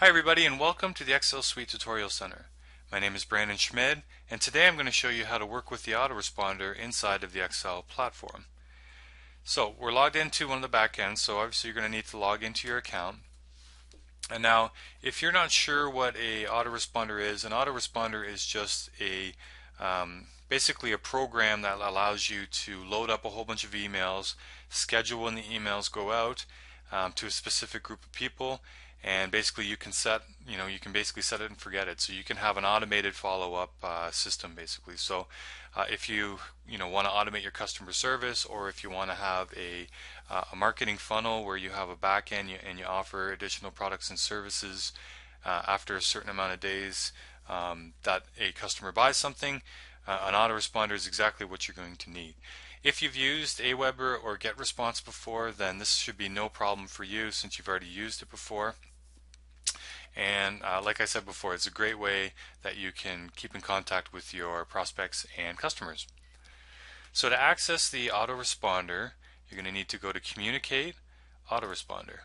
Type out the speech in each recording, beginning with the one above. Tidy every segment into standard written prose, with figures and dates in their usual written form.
Hi everybody and welcome to the Excel Suite Tutorial Center. My name is Brandon Schmid and today I'm going to show you how to work with the autoresponder inside of the Excel platform. So we're logged into one of the backends, so obviously you're going to need to log into your account. And now if you're not sure what a autoresponder is, an autoresponder is just basically a program that allows you to load up a whole bunch of emails, schedule when the emails go out to a specific group of people, and basically you can basically set it and forget it. So you can have an automated follow-up system basically. So if you want to automate your customer service, or if you want to have a marketing funnel where you have a back end and you offer additional products and services after a certain amount of days that a customer buys something, an autoresponder is exactly what you're going to need. If you've used Aweber or GetResponse before, then this should be no problem for you since you've already used it before. And like I said before, it's a great way that you can keep in contact with your prospects and customers. So to access the autoresponder, you're going to need to go to Communicate, Autoresponder.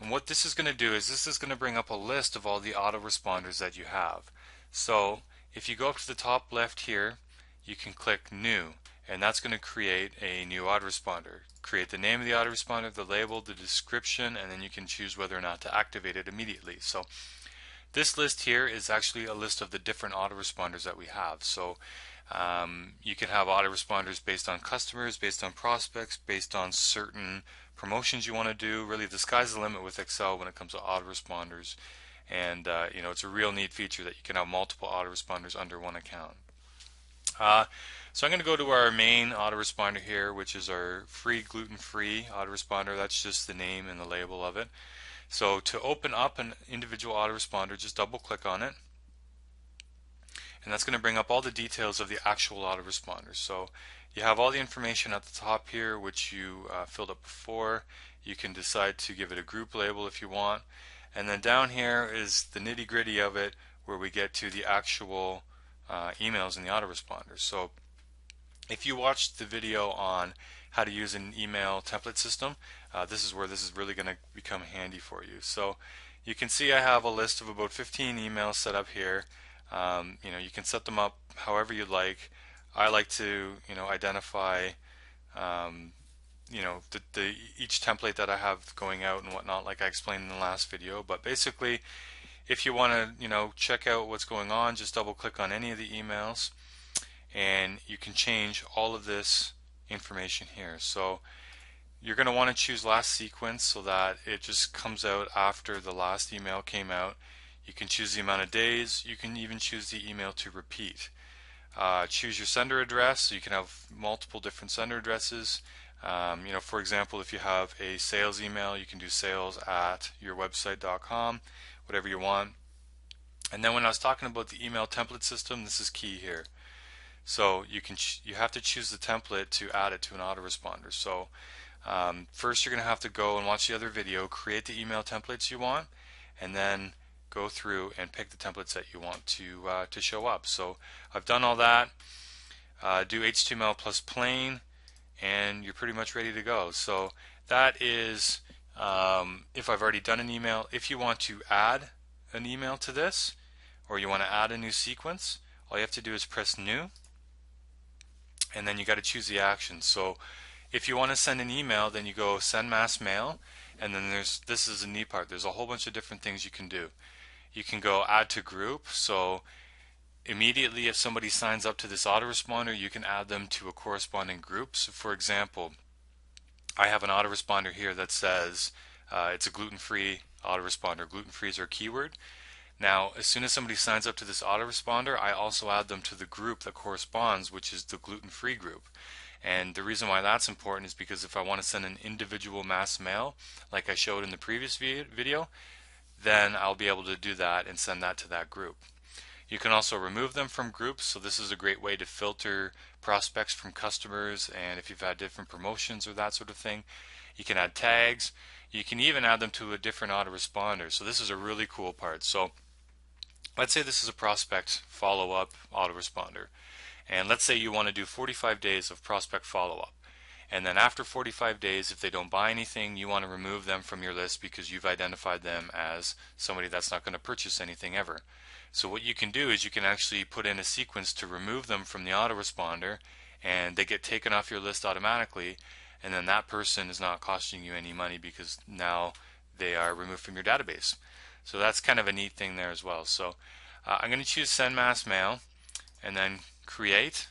And what this is going to do is this is going to bring up a list of all the autoresponders that you have. So if you go up to the top left here, you can click New, and that's going to create a new autoresponder. Create the name of the autoresponder, the label, the description, and then you can choose whether or not to activate it immediately. So this list here is actually a list of the different autoresponders that we have. So you can have autoresponders based on customers, based on prospects, based on certain promotions you want to do. Really, the sky's the limit with Excel when it comes to autoresponders. And it's a real neat feature that you can have multiple autoresponders under one account. So I'm going to go to our main autoresponder here, which is our free gluten-free autoresponder. That's just the name and the label of it. So to open up an individual autoresponder, just double click on it, and that's going to bring up all the details of the actual autoresponder. So you have all the information at the top here, which you filled up before. You can decide to give it a group label if you want, and then down here is the nitty-gritty of it, where we get to the actual emails in the autoresponder. So if you watched the video on how to use an email template system, this is where this is really going to become handy for you. So you can see I have a list of about 15 emails set up here. You can set them up however you like. I like to identify each template that I have going out and whatnot, like I explained in the last video. But basically, if you want to check out what's going on, just double click on any of the emails and you can change all of this information here. So you're going to want to choose last sequence so that it just comes out after the last email came out. You can choose the amount of days. You can even choose the email to repeat. Choose your sender address, so you can have multiple different sender addresses. For example, if you have a sales email, you can do sales@yourwebsite.com, whatever you want. And then when I was talking about the email template system, this is key here. So you have to choose the template to add it to an autoresponder. So first you're going to have to go and watch the other video, create the email templates you want, and then go through and pick the templates that you want to show up. So I've done all that. Do HTML plus plain, and you're pretty much ready to go. So that is if I've already done an email. If you want to add an email to this, or you want to add a new sequence, all you have to do is press New, and then you got to choose the action. So if you want to send an email, then you go Send Mass Mail, and then this is the neat part. There's a whole bunch of different things you can do. You can go Add to Group. So immediately if somebody signs up to this autoresponder, you can add them to a corresponding group. So for example, I have an autoresponder here that says it's a gluten-free autoresponder. Gluten-free is our keyword. Now, as soon as somebody signs up to this autoresponder, I also add them to the group that corresponds, which is the gluten-free group. And the reason why that's important is because if I want to send an individual mass mail, like I showed in the previous video, then I'll be able to do that and send that to that group. You can also remove them from groups, so this is a great way to filter prospects from customers, and if you've had different promotions or that sort of thing. You can add tags. You can even add them to a different autoresponder. So this is a really cool part. So let's say this is a prospect follow-up autoresponder, and let's say you want to do 45 days of prospect follow-up, And then after 45 days, if they don't buy anything, you want to remove them from your list because you've identified them as somebody that's not going to purchase anything ever. So what you can do is you can actually put in a sequence to remove them from the autoresponder, and they get taken off your list automatically, and then that person is not costing you any money because now they are removed from your database. So that's kind of a neat thing there as well. So I'm going to choose send mass mail and then create,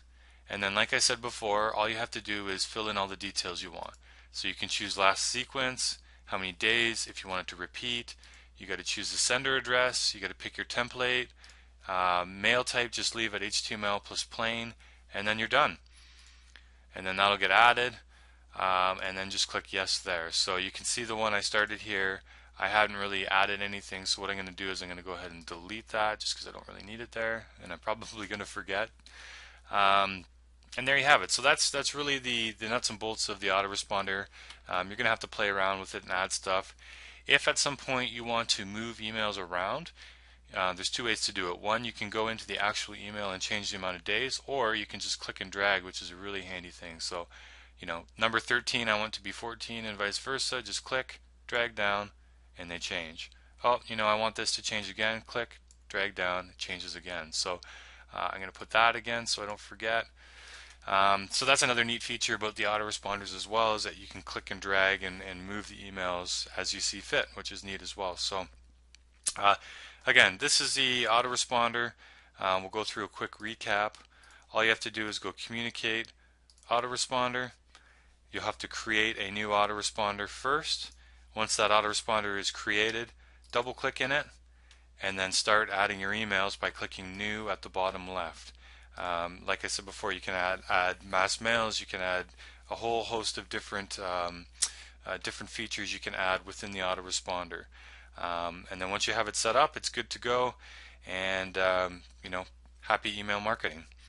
and then like I said before, all you have to do is fill in all the details you want. So you can choose last sequence, how many days, if you want it to repeat. You got to choose the sender address, you got to pick your template, mail type, just leave at HTML plus plain, and then you're done. And then that'll get added, and then just click yes there. So you can see the one I started here. I hadn't really added anything, so what I'm going to do is I'm going to go ahead and delete that just because I don't really need it there, and I'm probably going to forget. And there you have it. So that's really the nuts and bolts of the autoresponder. You're going to have to play around with it and add stuff. If at some point you want to move emails around, there's two ways to do it. One, you can go into the actual email and change the amount of days, or you can just click and drag, which is a really handy thing. So, number 13 I want to be 14 and vice versa. Just click, drag down, and they change. Oh, I want this to change again. Click, drag down, it changes again. So I'm going to put that again so I don't forget. So that's another neat feature about the autoresponders as well, is that you can click and drag and move the emails as you see fit, which is neat as well. So again, this is the autoresponder. We'll go through a quick recap. All you have to do is go communicate, autoresponder. You'll have to create a new autoresponder first. Once that autoresponder is created, double click in it and then start adding your emails by clicking new at the bottom left. Like I said before, you can add mass mails, you can add a whole host of different features you can add within the autoresponder. And then once you have it set up, it's good to go, and happy email marketing.